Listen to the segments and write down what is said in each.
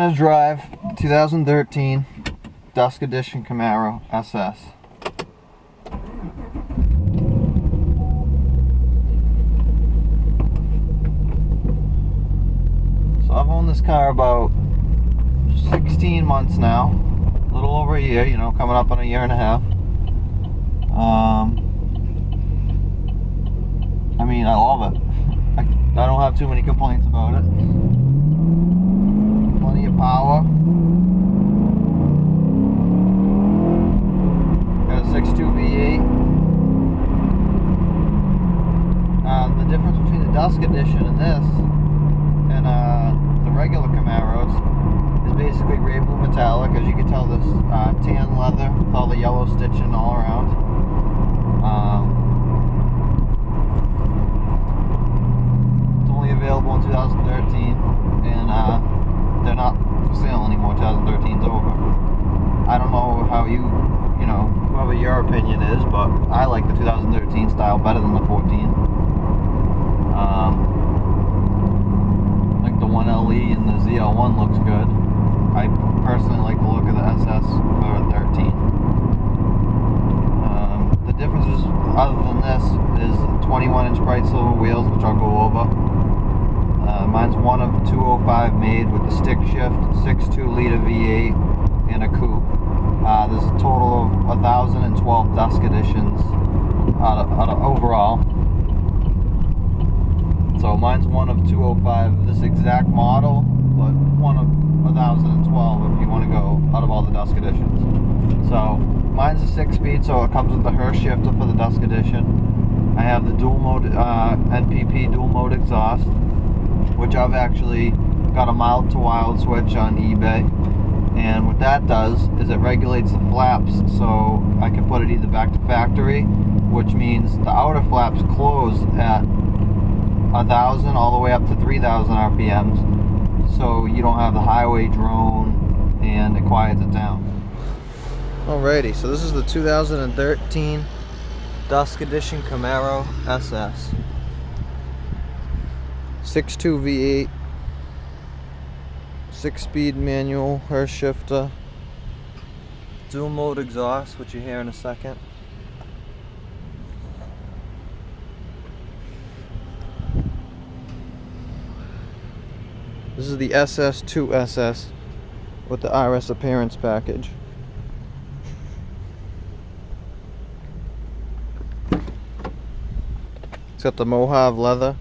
gonna drive 2013 Dusk Edition Camaro SS. So I've owned this car about 16 months now, a little over a year, you know, coming up on a year and a half. I mean, I love it. I don't have too many complaints about it. Plenty of power. Got a 6.2 V8. The difference between the Dusk Edition and this and the regular Camaros is basically gray blue metallic. As you can tell, this tan leather with all the yellow stitching all around. It's only available in 2013, and they're not for sale anymore. 2013's over. I don't know how you know, whatever your opinion is, but I like the 2013 style better than the 14. I think the 1LE and the ZL1 looks good. I personally like the look of the SS for 13. The differences other than this is 21-inch bright silver wheels, which I'll go over. Mine's one of 205 made with the stick shift, 6.2-liter V8, and a coupe. There's a total of 1,012 Dusk Editions out of overall. So mine's one of 205, this exact model, but one of 1,012 if you want to go out of all the Dusk Editions. So mine's a 6-speed, so it comes with the Hurst shifter for the Dusk Edition. I have the dual mode NPP dual mode exhaust, which I've actually got a mild to wild switch on eBay. And what that does is it regulates the flaps, so I can put it either back to factory, which means the outer flaps close at 1,000 all the way up to 3,000 RPMs, so you don't have the highway drone, and it quiets it down. Alrighty, so this is the 2013 Dusk Edition Camaro SS. 6.2 V8, 6-speed manual, Hurst shifter, dual mode exhaust, which you hear in a second. This is the SS2SS with the RS appearance package. It's got the Mojave leather,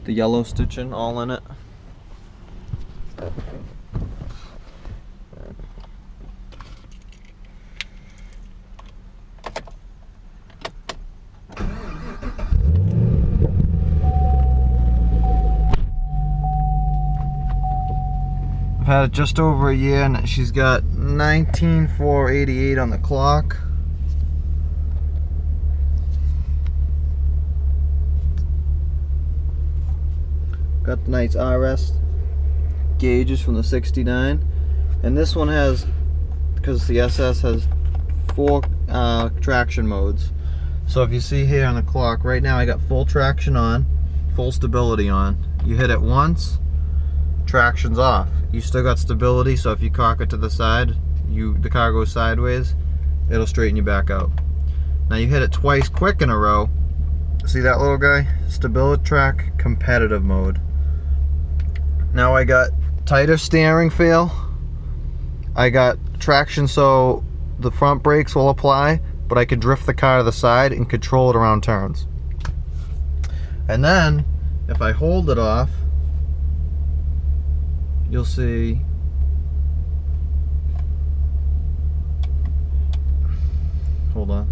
the yellow stitching all in it. I've had it just over a year, and she's got 19,488 on the clock. Got the nice RS gauges from the 69, and this one has, because the SS has 4 traction modes. So if you see here on the clock, right now I got full traction on, full stability on. You hit it once, traction's off. You still got stability, so if you cock it to the side, the car goes sideways, it'll straighten you back out. Now you hit it twice quick in a row. See that little guy? Stability track competitive mode. Now I got tighter steering feel. I got traction, so the front brakes will apply, but I can drift the car to the side and control it around turns. And then if I hold it off, you'll see hold on.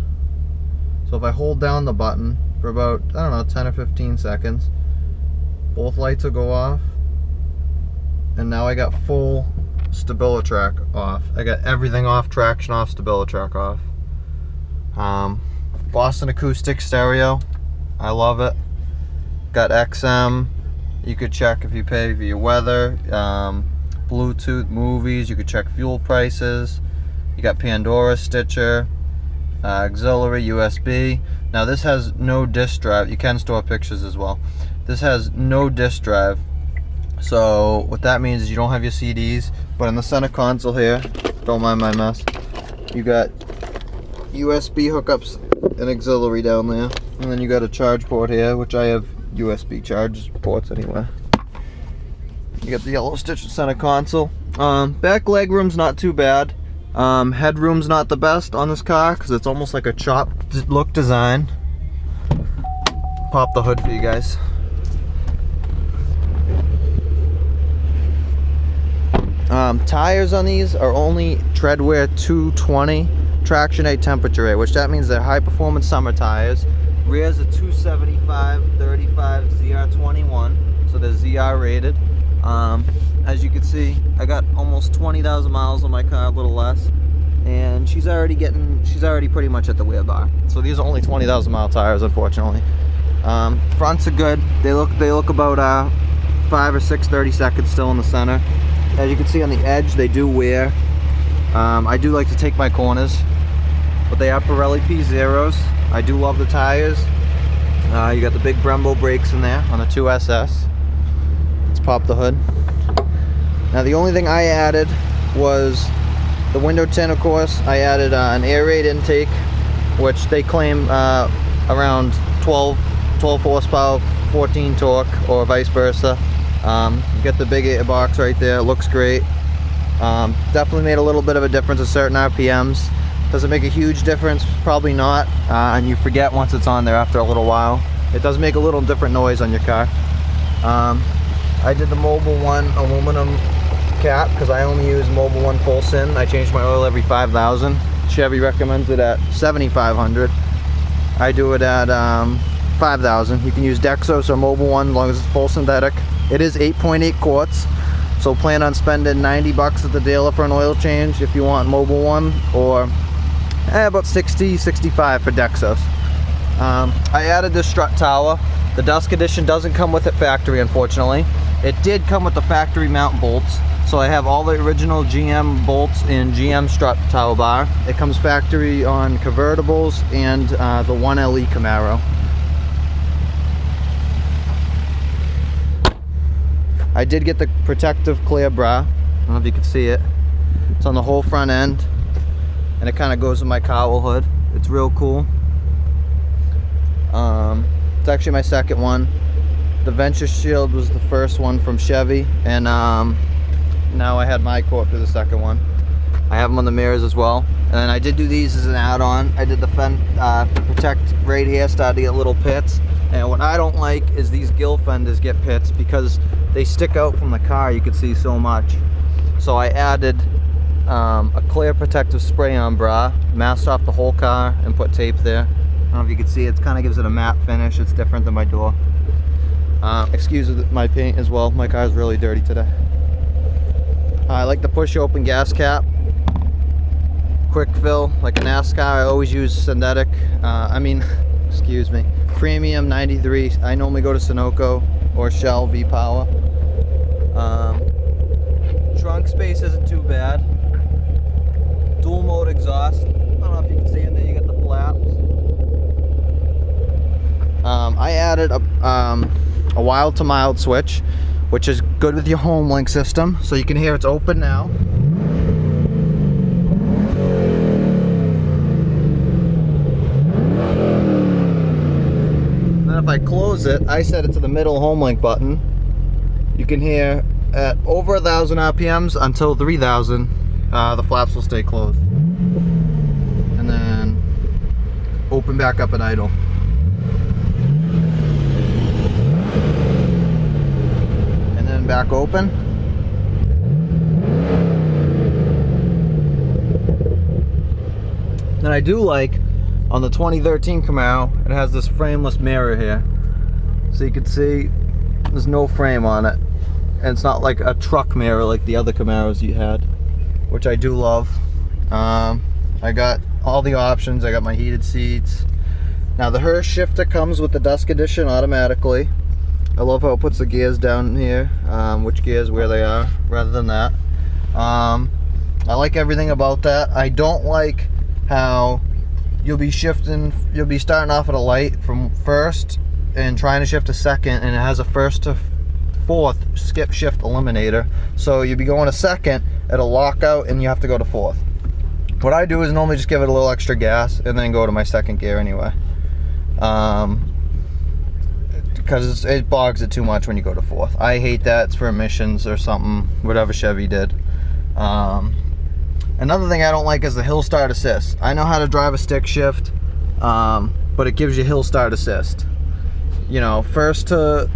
So if I hold down the button for about, I don't know, 10 or 15 seconds, both lights will go off, and now I got full StabiliTrak off. I got everything off, traction off, StabiliTrak off. Boston acoustic stereo, I love it. Got XM. You could check if you pay for your weather, Bluetooth, movies. You could check fuel prices. You got Pandora, Stitcher, auxiliary, USB. Now this has no disk drive. You can store pictures as well. This has no disk drive, So what that means is you don't have your CDs, but in the center console here, don't mind my mess, you got USB hookups and auxiliary down there, and then you got a charge port here, which I have USB charge ports anyway. You got the yellow stitch center console. Back leg room's not too bad. Headroom's not the best on this car because it's almost like a chopped look design. Pop the hood for you guys. Tires on these are only treadwear 220 traction A temperature rate, which that means they're high performance summer tires. Rear's a 275/35 ZR21, so they're ZR rated. As you can see, I got almost 20,000 miles on my car, a little less, and she's already pretty much at the wear bar. So these are only 20,000 mile tires, unfortunately. Fronts are good. They look about 5 or 6 30-seconds still in the center. As you can see on the edge, they do wear. I do like to take my corners, but they are Pirelli P0s. I do love the tires. You got the big Brembo brakes in there on the 2SS. Let's pop the hood. Now the only thing I added was the window tint, of course. I added an air raid intake, which they claim around 12 horsepower, 14 torque, or vice versa. You get the big box right there. It looks great. Definitely made a little bit of a difference at certain RPMs. Does it make a huge difference? Probably not, and you forget once it's on there after a little while. It does make a little different noise on your car. I did the Mobil 1 aluminum cap because I only use Mobil 1 full sin. I change my oil every 5,000. Chevy recommends it at 7,500. I do it at 5,000. You can use Dexos or Mobil 1 as long as it's full synthetic. It is 8.8 quarts, so plan on spending 90 bucks at the dealer for an oil change if you want Mobil 1, or about 60, 65 for Dexos. I added this strut tower. The Dusk edition doesn't come with it factory, unfortunately. It did come with the factory mount bolts, so I have all the original GM bolts in GM strut tower bar. It comes factory on convertibles and the 1LE Camaro. I did get the protective clear bra. I don't know if you can see it. It's on the whole front end, and it kind of goes with my cowl hood. It's real cool. It's actually my second one. The Venture Shield was the first one from Chevy, and now I had my quote for the second one. I have them on the mirrors as well, and then I did do these as an add-on. I did the to protect right here, started to get little pits, and what I don't like is these gill fenders get pits because they stick out from the car. You can see so much. So I added a clear protective spray-on bra, masked off the whole car, and put tape there. I don't know if you can see, it kind of gives it a matte finish. It's different than my door. Excuse my paint as well. My car's really dirty today. I like the push open gas cap. Quick fill, like a NASCAR. I always use synthetic. Excuse me, premium 93. I normally go to Sunoco or Shell V-Power. Trunk space isn't too bad. Dual mode exhaust. I don't know if you can see in there, you got the flaps. I added a wild to mild switch, which is good with your home link system. So you can hear it's open now. And then if I close it, I set it to the middle home link button. You can hear at over 1,000 RPMs until 3,000, the flaps will stay closed. And then open back up at idle. And then back open. Then I do like, on the 2013 Camaro, it has this frameless mirror here. So you can see there's no frame on it. And it's not like a truck mirror like the other Camaros you had, which I do love. I got all the options. I got my heated seats. Now the Hurst shifter comes with the Dusk edition automatically. I love how it puts the gears down here, which gears where they are, rather than that. I like everything about that. I don't like how you'll be starting off at a light from first and trying to shift to second, and it has a first to fourth, skip shift eliminator. So you'd be going to second, it'll lock out and you have to go to fourth. What I do is normally just give it a little extra gas and then go to my second gear anyway. Because it bogs it too much when you go to fourth. I hate that. It's for emissions or something, whatever Chevy did. Another thing I don't like is the hill start assist. I know how to drive a stick shift, but it gives you hill start assist. You know, first to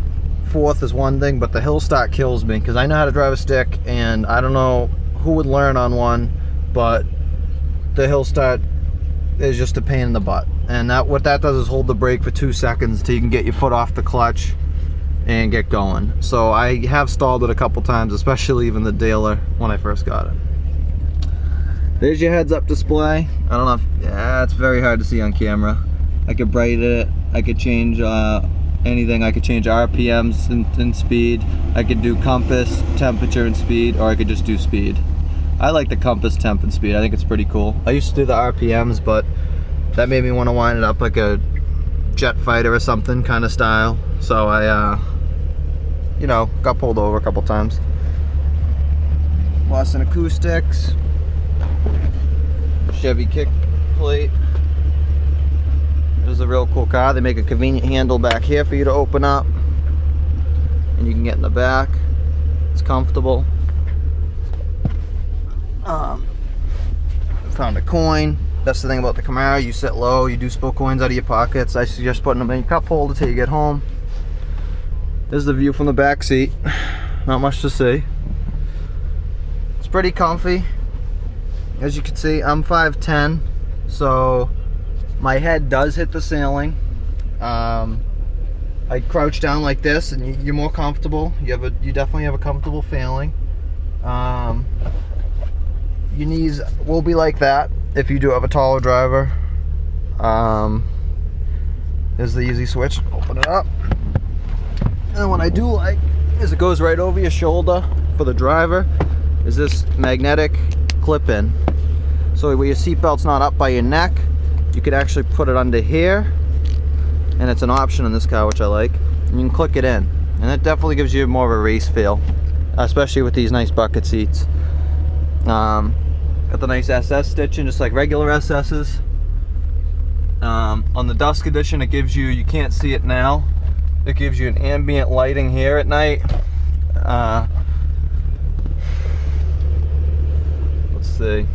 fourth is one thing, but the hill start kills me because I know how to drive a stick, and I don't know who would learn on one, but the hill start is just a pain in the butt. And what that does is hold the brake for 2 seconds till you can get your foot off the clutch and get going. So I have stalled it a couple times, especially even the dealer when I first got it. There's your heads up display. I don't know if, yeah, it's very hard to see on camera. I could brighten it, I could change anything. I could change RPMs and speed. I could do compass, temperature, and speed, or I could just do speed. I like the compass, temp, and speed. I think it's pretty cool. I used to do the RPMs, but that made me want to wind it up like a jet fighter or something kind of style. So I, you know, got pulled over a couple times. Boston acoustics, Chevy kick plate. This is a real cool car. They make a convenient handle back here for you to open up, and you can get in the back. It's comfortable. Found a coin. That's the thing about the Camaro. You sit low, you do spill coins out of your pockets. I suggest putting them in your cup holder till you get home. This is the view from the back seat. Not much to see. It's pretty comfy. As you can see, I'm 5'10", so my head does hit the ceiling. I crouch down like this, and you're more comfortable. You definitely have a comfortable feeling. Your knees will be like that if you do have a taller driver. There's the easy switch. Open it up. And what I do like is it goes right over your shoulder for the driver. Is this magnetic clip-in. So where your seatbelt's not up by your neck, you could actually put it under here, and it's an option in this car, which I like. And you can click it in, and it definitely gives you more of a race feel, especially with these nice bucket seats. Got the nice SS stitching, just like regular SS's. On the Dusk edition, it gives you can't see it now, it gives you an ambient lighting here at night. Let's see.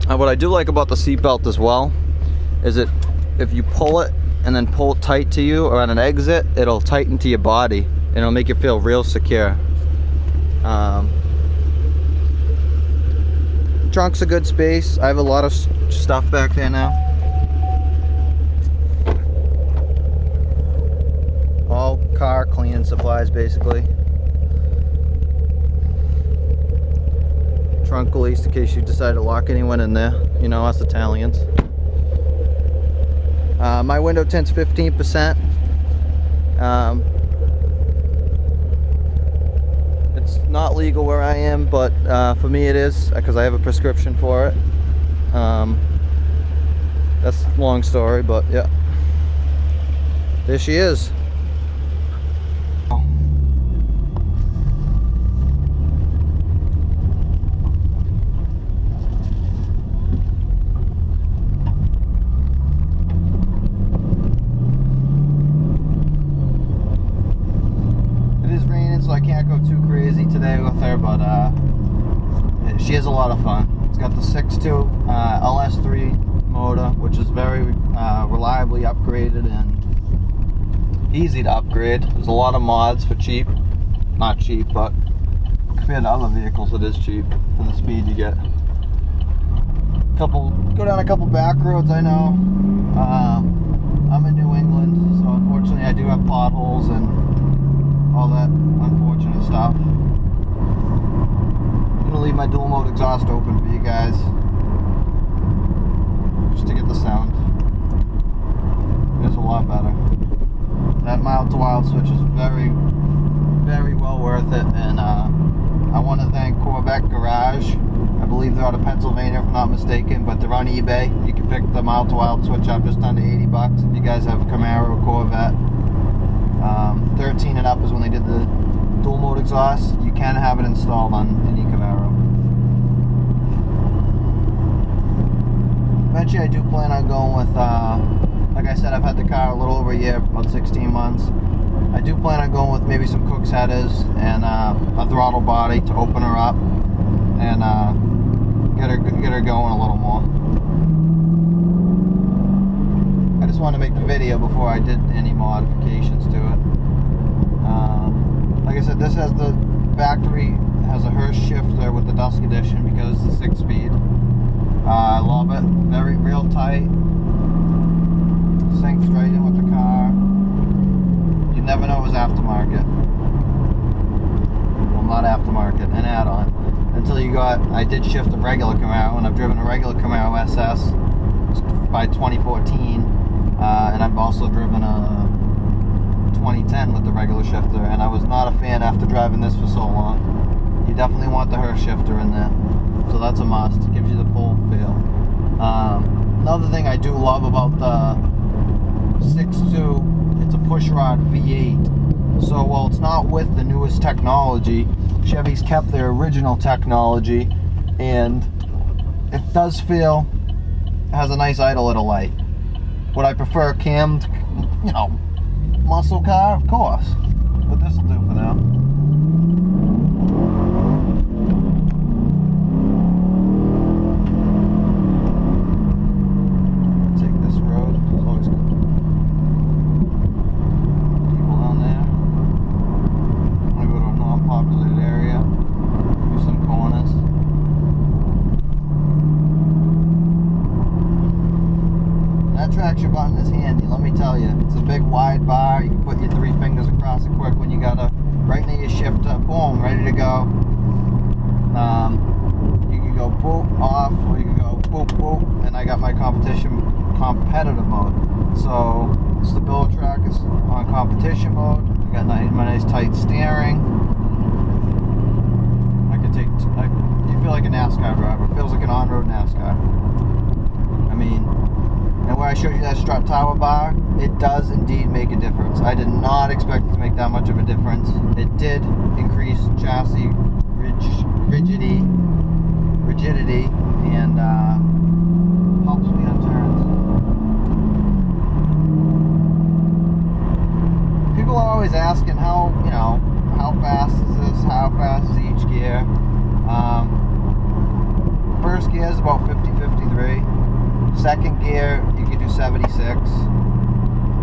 What I do like about the seatbelt as well is if you pull it and then pull it tight to you, or on an exit, it'll tighten to your body and it'll make you feel real secure. Trunk's a good space. I have a lot of stuff back there now. All car cleaning supplies, basically. Trunk release in case you decide to lock anyone in there. You know, us Italians. My window tint's 15%. It's not legal where I am, but for me it is, because I have a prescription for it. That's a long story, but yeah. There she is. So I can't go too crazy today with her, but she has a lot of fun. It's got the 6.2 LS3 motor, which is very reliably upgraded and easy to upgrade. There's a lot of mods for cheap. Not cheap, but compared to other vehicles, it is cheap for the speed you get. Go down a couple back roads, I know. I'm in New England, so unfortunately I do have potholes and all that unfortunate stuff. I'm gonna leave my dual mode exhaust open for you guys, just to get the sound. It's a lot better. That mild to wild switch is very, very well worth it, and I want to thank Corvette Garage. I believe they're out of Pennsylvania, if I'm not mistaken, but they're on eBay. You can pick the mild to wild switch up just under $80 if you guys have Camaro or Corvette. 13 and up is when they did the dual mode exhaust. You can have it installed on any Camaro. Eventually I do plan on going with, like I said, I've had the car a little over a year, about 16 months. I do plan on going with maybe some Cook's headers and a throttle body to open her up and get her going a little more. I just wanted to make the video before I did any modifications to it. Like I said, this has the factory, has a Hurst shifter with the Dusk edition because it's a 6-speed. I love it. Real tight. Sinks right in with the car. You never know it was aftermarket. Well, not aftermarket, an add-on. Until you got, I did shift a regular Camaro, and I've driven a regular Camaro SS by 2014, and I've also driven a 2010 with the regular shifter, and I was not a fan after driving this for so long. You definitely want the Hurst shifter in there, so that's a must. It gives you the full feel. Another thing I do love about the 6.2, it's a pushrod V8. So while it's not with the newest technology, Chevy's kept their original technology, and it does feel, it has a nice idle at a light. Would I prefer a cammed, you know, muscle car? Of course. But this will do for now. Take this road. There's always people down there. I'm gonna go to a non-populated area. Do some corners. That traction button is handy, let me tell you. It's a big wide bar. You can put your 3 fingers across it quick when you gotta, right near your shifter, boom, ready to go. You can go boop, off, or you can go boop, boop, and I got my competitive mode. So, stability track is on competition mode. I got my nice tight steering. You feel like a NASCAR driver. It feels like an on-road NASCAR. I mean, and where I showed you that strut tower bar, it does indeed make a difference. I did not expect it to make that much of a difference. It did increase chassis rigidity, and helps me on turns. People are always asking how fast is this? How fast is each gear? First gear is about 50-53. Second gear, you can do 76.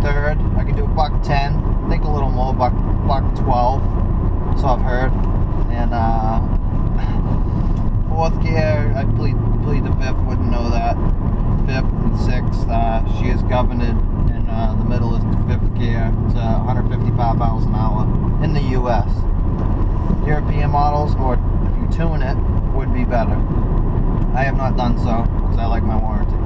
Third, I can do $110. I think a little more, $112. So I've heard. And fourth gear, I plead the fifth. Wouldn't know that. Fifth and sixth, she is governed, and the middle is the fifth gear. It's 155 miles an hour in the U.S. European models, or if you tune it, would be better. I have not done so because I like my warranty.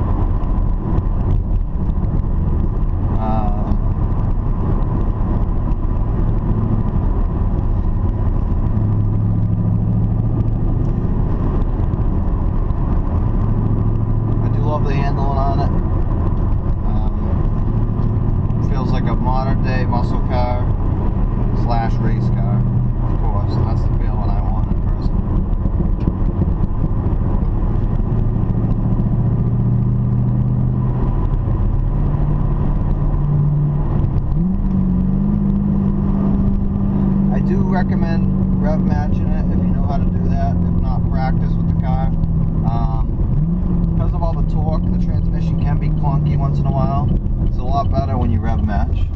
I do love the handling on it. Feels like a modern day muscle car / race car, of course, and that's the feeling I want in person. I do recommend rev matching it if you know how to do that. If not, practice with the car. Because of all the torque, the transmission can be clunky once in a while. It's a lot better when you rev match.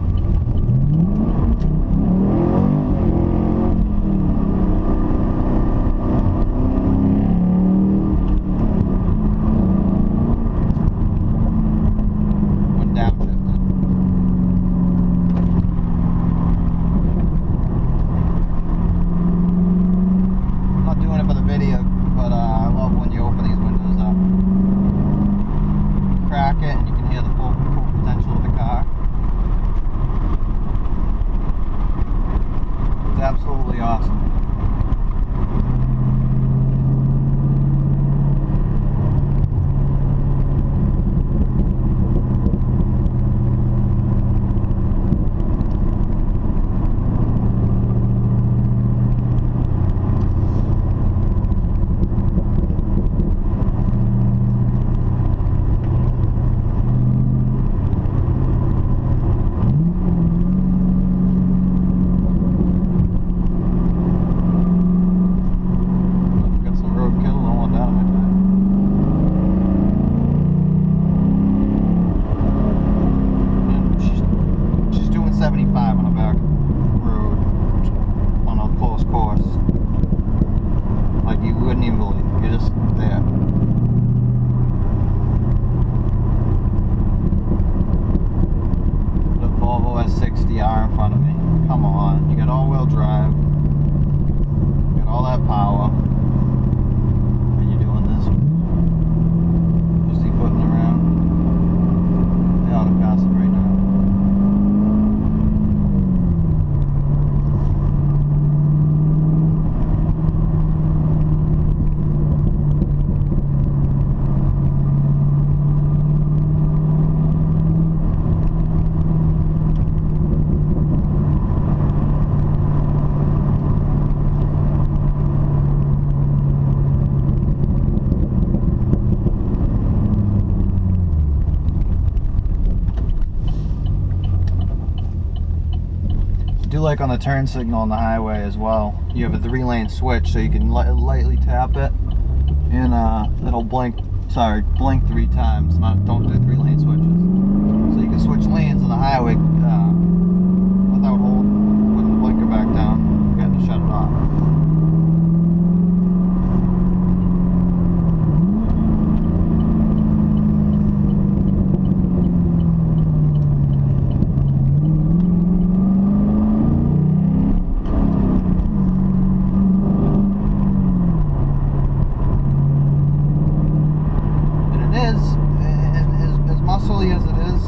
do like on the turn signal on the highway as well. You have a 3-lane switch, so you can lightly tap it, and it'll blink 3 times. Don't do 3-lane switches. So you can switch lanes on the highway without putting the blinker back down, forgetting to shut it off. As it is,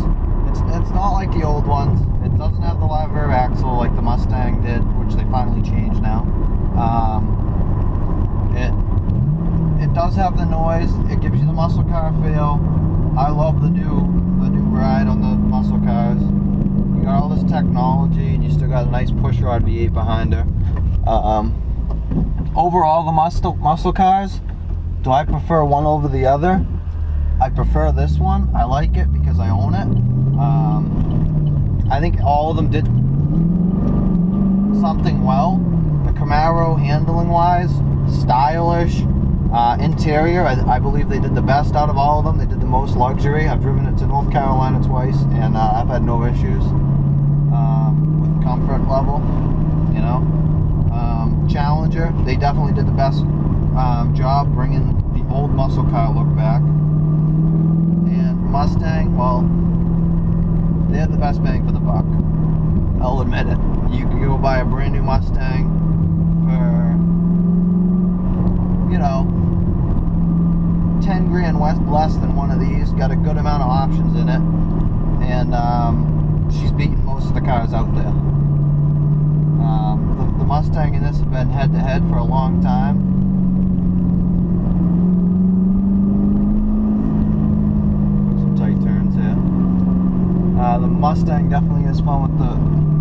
it's not like the old ones. It doesn't have the live rear axle like the Mustang did, which they finally changed now. It does have the noise. It gives you the muscle car feel. I love the new ride on the muscle cars. You got all this technology, and you still got a nice pushrod V8 behind her. Overall, the muscle cars, do I prefer one over the other? I prefer this one. I like it because I own it. I think all of them did something well. The Camaro, handling wise, stylish, interior, I believe they did the best out of all of them. They did the most luxury. I've driven it to North Carolina twice, and I've had no issues with comfort level, you know. Challenger, they definitely did the best job bringing the old muscle car look back. Mustang, well, they had the best bang for the buck. I'll admit it. You can go buy a brand new Mustang for, you know, 10 grand less than one of these. Got a good amount of options in it, and she's beating most of the cars out there. The Mustang and this have been head to head for a long time. The Mustang definitely is fun with the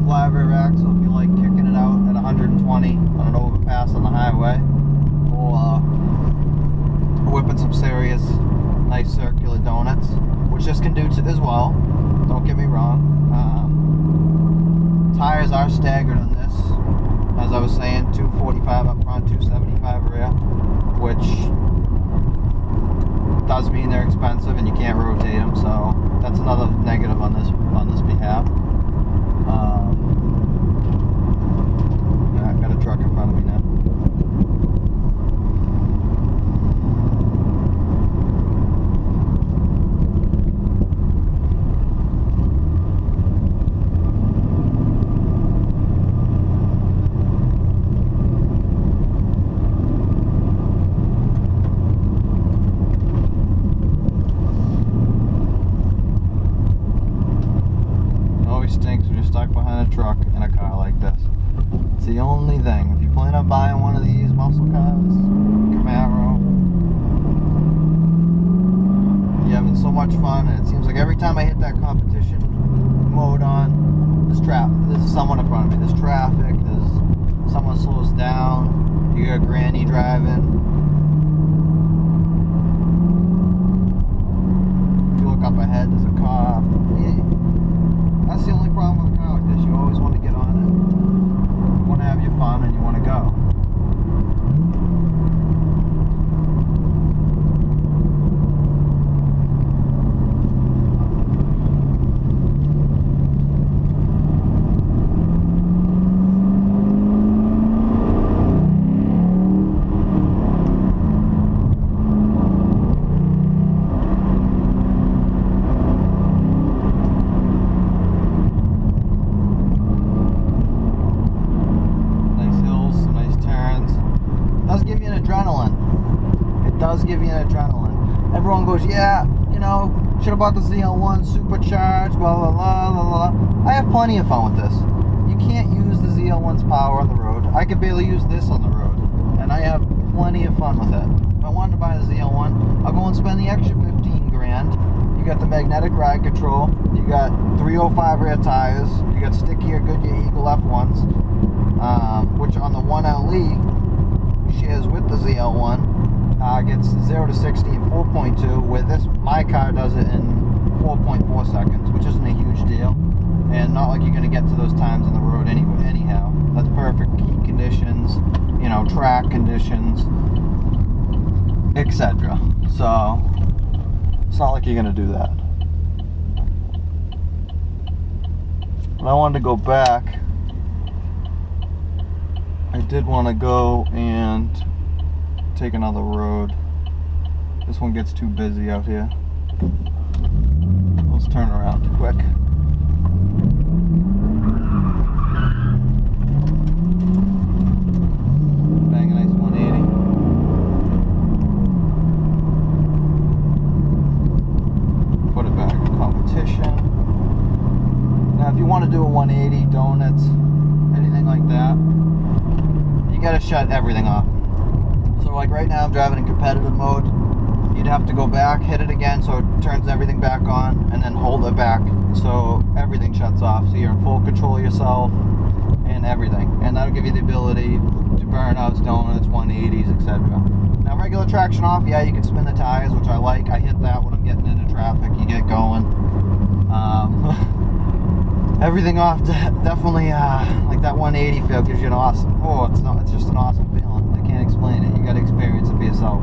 live rear axle if you like kicking it out at 120 on an overpass on the highway, or whipping some serious nice circular donuts, which this can do as well. Don't get me wrong. Tires are staggered on this, as I was saying, 245 up front, 275 rear, which does mean they're expensive and you can't rotate them, so that's another negative on this behalf. Yeah, I've got a truck in front of me now. Stinks when you're stuck behind a truck in a car like this. It's the only thing. If you plan on buying one of these muscle cars, Camaro, you're having so much fun, and it seems like every time I hit that competition mode on, there's someone in front of me. There's traffic, there's someone slows down, you got granny driving. If you look up ahead, there's a car. That's the only problem with a car like this. You always want to get on it. You want to have your fun and you want to go. Does give you an adrenaline. Everyone goes, yeah, you know, should have bought the ZL1 supercharged, blah, blah, blah, blah, blah. I have plenty of fun with this. You can't use the ZL1's power on the road. I could barely use this on the road, and I have plenty of fun with it. If I wanted to buy the ZL1, I'll go and spend the extra 15 grand. You got the magnetic ride control, you got 305 rear tires, you got stick-here Goodyear Eagle F1s, which on the 1LE shares with the ZL1. Gets 0 to 60 in 4.2, where my car does it in 4.4 seconds, which isn't a huge deal. and not like you're going to get to those times on the road anyway. Anyhow, that's perfect heat conditions, you know, track conditions, etc. So it's not like you're going to do that. But I wanted to go back. I did want to go and take another road. This one gets too busy out here. Let's turn around quick. Bang a nice 180. Put it back in competition. Now if you want to do a 180, donuts, anything like that, you gotta shut everything off. So like right now I'm driving in competitive mode. You'd have to go back, hit it again so it turns everything back on, and then hold it back so everything shuts off. So you're in full control of yourself and everything. And that'll give you the ability to burnouts, donuts, 180s, etc. Now regular traction off, yeah, you can spin the tires, which I like. I hit that when I'm getting into traffic. You get going. Everything off, definitely like that 180 feel gives you an awesome, it's just an awesome feeling. I can't explain it. You got to experience it for yourself.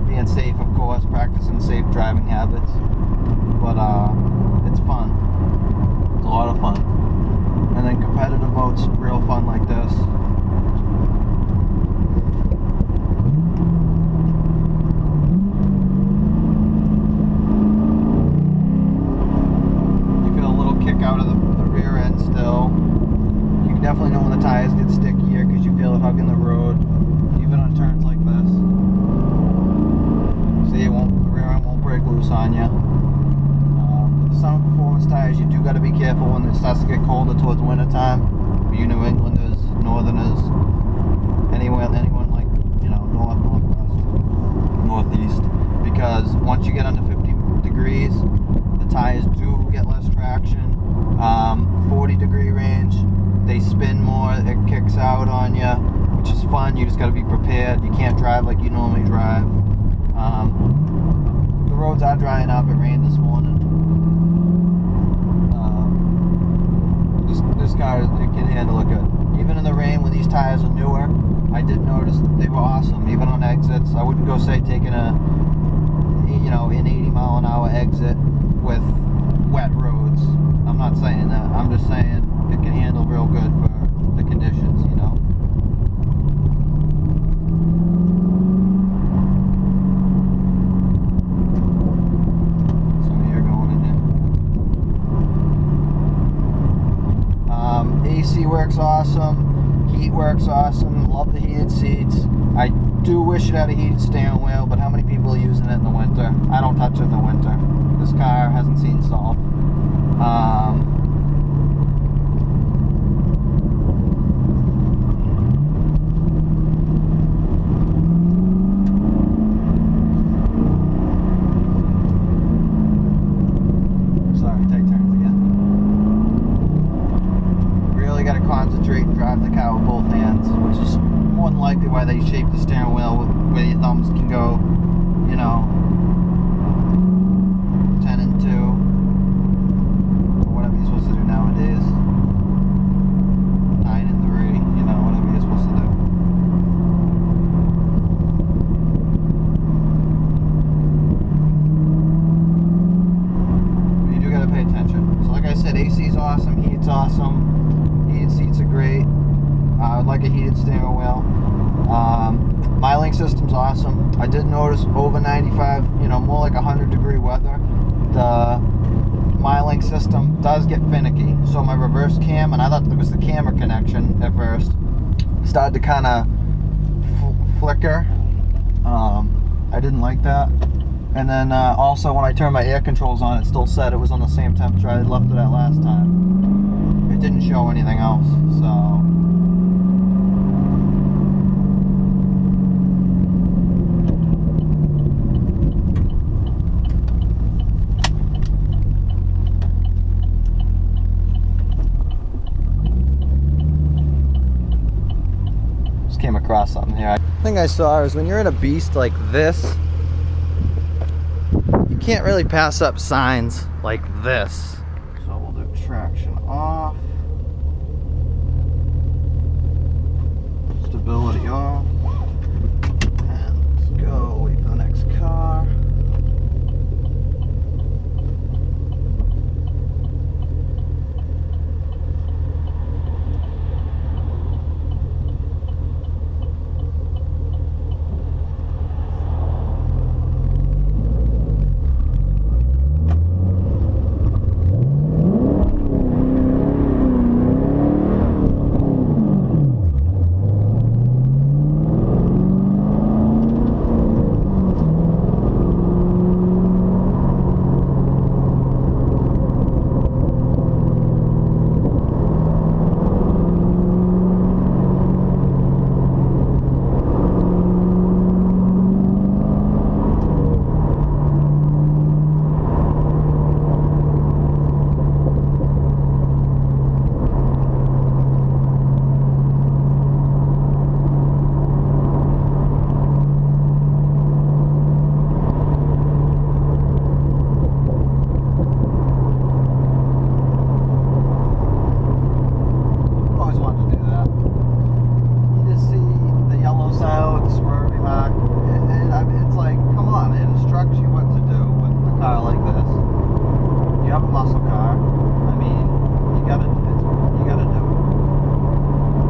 Being safe, of course, practicing safe driving habits, but it's fun. It's a lot of fun. And then competitive mode's real fun like this. Out of the rear end still. You can definitely know when the tires get stickier because you feel it hugging the road, even on turns like this. See, the rear end won't break loose on you. With the Summit Performance tires, you do got to be careful when it starts to get colder towards winter time. For you New Englanders, Northerners, anyone like, you know, north, northwest, northeast, because once you get under 50 degrees, the tires do get less traction. 40 degree range, they spin more, it kicks out on you, which is fun. You just got to be prepared. You can't drive like you normally drive. The roads are drying up. It rained this morning. This car, it can handle it good. Even in the rain, when these tires are newer, I did notice that they were awesome. Even on exits, I wouldn't go say taking a, you know, an 80 mile an hour exit with wet roads. I'm not saying that. I'm just saying it can handle real good for the conditions, you know. Some air going in here. AC works awesome. Heat works awesome. Love the heated seats. I do wish it had a heated steering wheel, but how many people are using it in the winter? I don't touch it in the winter. This car hasn't seen salt. Sorry, take turns again. Really got to concentrate and drive the car with both hands, which is more than likely why they shape the steering wheel where your thumbs can go, you know, 10 and 2. Whatever you're supposed to do nowadays. 9 and 3, you know, whatever you're supposed to do. But you do gotta pay attention. So like I said, AC's awesome, heat's awesome, heated seats are great. I would like a heated steering wheel. MyLink system's awesome. I did notice over 95, you know, more like 100 degree weather, the MyLink system does get finicky. So my reverse cam, and I thought it was the camera connection at first, started to kind of flicker. I didn't like that. And then also when I turned my air controls on, it still said it was on the same temperature I left it at last time. It didn't show anything else, so. Came across something here. The thing I saw is when you're in a beast like this, you can't really pass up signs like this. So we'll do traction off, stability off.